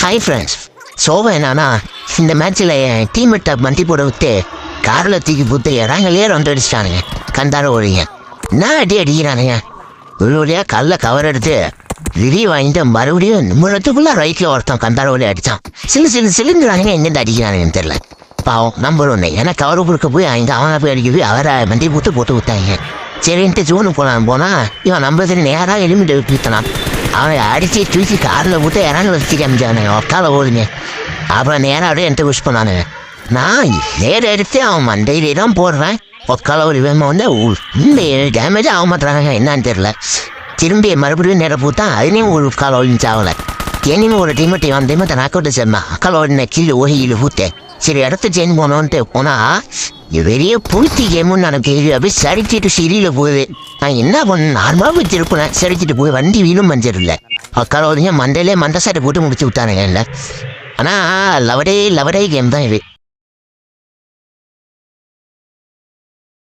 Hi friends. சோகம் என்னன்னா, இந்த மேட்ச்சில் என் டீம்மேட்டை மண்டி போட விட்டு காரில் தூக்கி போட்டு இறங்கலையே ரெண்டு அடிச்சிட்டானுங்க. கந்தார ஓடிங்க என்ன அடிக்கிறானுங்க. ஒரு வழியாக கல்ல கவர் எடுத்து ரிலீவ் வாங்கிட்டு மறுபடியும் நிமிடத்துக்குள்ளே ரைட்டில் ஒருத்தன் கந்தார ஓடி அடித்தான். சிலிண்டுறானுங்க எங்கேருந்து அடிக்கிறானுங்கன்னு தெரியல. பாவம் நம்பர் ஒன்று ஏன்னா கவர் கொடுக்க போய் அங்கே அவனை போய் அடிக்க போய் அவரை மண்டி போட்டு விட்டாங்க. சரின்ட்டு ஜூனு போனால் இவன் நம்பர் நேராக எலிமிட்டு விட்டுனான். அவனை அடித்து தூக்கி காரில் போட்டு இறங்க வச்சு காமிச்சானுங்க. ஒக்கால ஓடுங்க. அப்புறம் நேராக அப்படியே என்கிட்ட விஷ் பண்ணானுங்க. நான் நேரம் எடுத்து அவன் மண்டையிலே தான் போடுறேன். ஒக்கால ஒரு வேமா வந்து இந்த டேமேஜ் ஆக மாட்டாங்க என்னான்னு தெரில. திரும்பி மறுபடியும் நேரம் போட்டா அதுலேயும் ஒரு கால ஒழிஞ்சு ஆகலை. என்னையும் ஒரு டீமேட்டை அவன் டீமேட்டை நாக் அவுட் சேர்ந்தான். அக்கால ஓடின கீழே ஓகியில் ஊற்றேன். சரி இடத்த சேஞ்ச் போனோன்ட்டு போனால் பெரிய பூர்த்தி கேமுன்னு எனக்கு கேள்வி அப்படியே சரிச்சிட்டு சிரியில் போகுது. நான் என்ன பண்ண நார்மலாக போய் திருப்பினேன். சரிச்சிட்டு போய் வண்டி வீலும் மஞ்சிடல. அக்கால மண்டையிலே மண்டை சாட்டை போட்டு முடிச்சு விட்டானுங்க இல்லை. ஆனால் லவடே கேம் தான் இது.